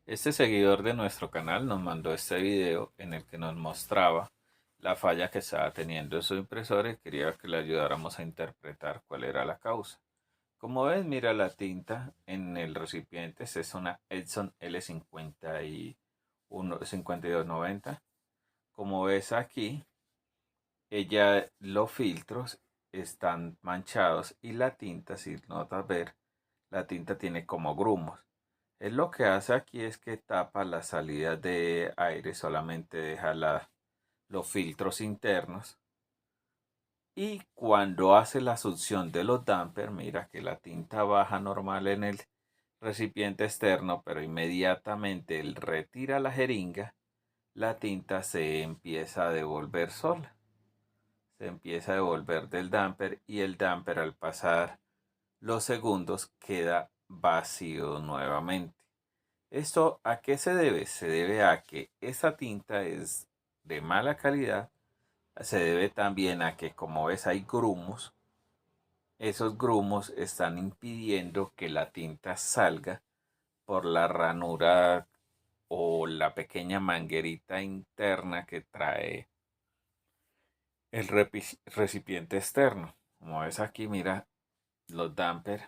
Este seguidor de nuestro canal nos mandó este video en el que nos mostraba la falla que estaba teniendo en su impresora y quería que le ayudáramos a interpretar cuál era la causa. Como ves, mira la tinta en el recipiente, esta es una Epson L5290. Como ves aquí, los filtros están manchados y la tinta, si notas ver, la tinta tiene como grumos. Él lo que hace aquí es que tapa las salidas de aire, solamente deja los filtros internos. Y cuando hace la succión de los dampers, mira que la tinta baja normal en el recipiente externo, pero inmediatamente él retira la jeringa, la tinta se empieza a devolver sola. Se empieza a devolver del damper y el damper al pasar los segundos queda vacío nuevamente. ¿Esto a qué se debe? Se debe a que esa tinta es de mala calidad. Se debe también a que, como ves, hay grumos. Esos grumos están impidiendo que la tinta salga por la ranura o la pequeña manguerita interna que trae el recipiente externo. Como ves aquí, mira, los dampers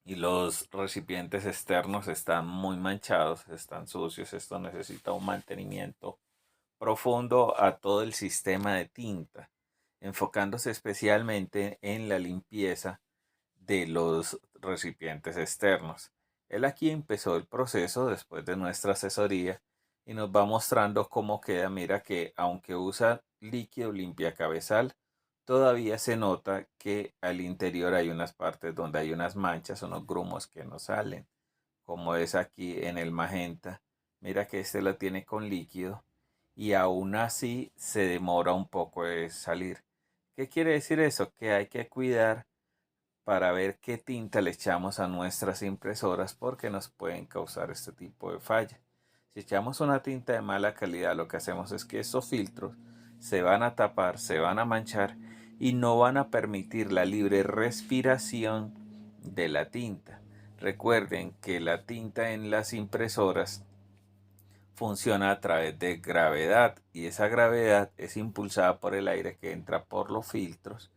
y los recipientes externos están muy manchados, están sucios. Esto necesita un mantenimiento profundo a todo el sistema de tinta, enfocándose especialmente en la limpieza de los recipientes externos. Él aquí empezó el proceso después de nuestra asesoría y nos va mostrando cómo queda. Mira que aunque usa líquido limpia cabezal, todavía se nota que al interior hay unas partes donde hay unas manchas, unos grumos que no salen, como es aquí en el magenta. Mira que este lo tiene con líquido y aún así se demora un poco de salir. ¿Qué quiere decir eso? Que hay que cuidar para ver qué tinta le echamos a nuestras impresoras porque nos pueden causar este tipo de falla. Si echamos una tinta de mala calidad, lo que hacemos es que estos filtros se van a tapar, se van a manchar y no van a permitir la libre respiración de la tinta. Recuerden que la tinta en las impresoras funciona a través de gravedad y esa gravedad es impulsada por el aire que entra por los filtros,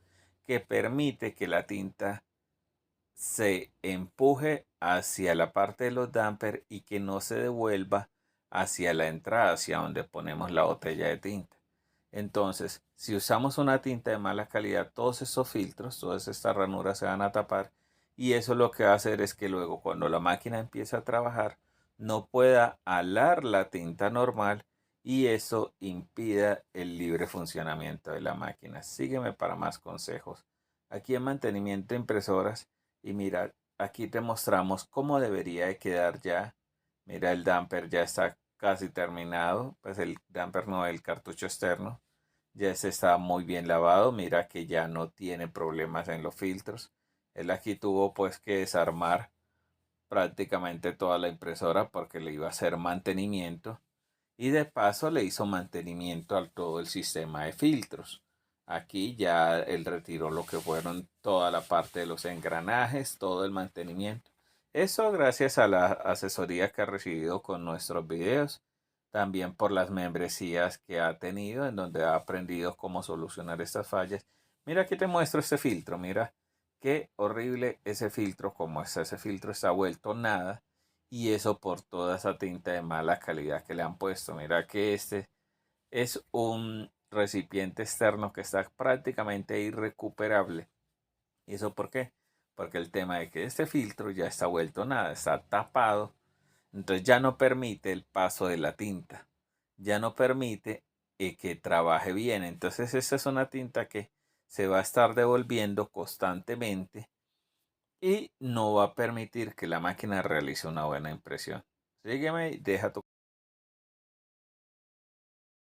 que permite que la tinta se empuje hacia la parte de los dampers y que no se devuelva hacia la entrada, hacia donde ponemos la botella de tinta. Entonces, si usamos una tinta de mala calidad, todos esos filtros, todas estas ranuras se van a tapar y eso lo que va a hacer es que luego cuando la máquina empiece a trabajar no pueda alar la tinta normal y eso impida el libre funcionamiento de la máquina. Sígueme para más consejos. Aquí en mantenimiento de impresoras y mira, aquí te mostramos cómo debería de quedar ya. Mira, el damper ya está casi terminado, pues el damper no, el cartucho externo. Ya se está muy bien lavado, mira que ya no tiene problemas en los filtros. Él aquí tuvo pues que desarmar prácticamente toda la impresora porque le iba a hacer mantenimiento y de paso le hizo mantenimiento a todo el sistema de filtros. Aquí ya él retiró lo que fueron toda la parte de los engranajes, todo el mantenimiento. Eso gracias a la asesoría que ha recibido con nuestros videos, también por las membresías que ha tenido en donde ha aprendido cómo solucionar estas fallas. Mira, aquí te muestro este filtro, mira qué horrible ese filtro, como está ese filtro está vuelto nada y eso por toda esa tinta de mala calidad que le han puesto. Mira que este es un recipiente externo que está prácticamente irrecuperable. ¿Y eso por qué? Porque el tema de que este filtro ya está vuelto nada, está tapado, entonces ya no permite el paso de la tinta, ya no permite que trabaje bien. Entonces esta es una tinta que se va a estar devolviendo constantemente y no va a permitir que la máquina realice una buena impresión. Sígueme y deja tu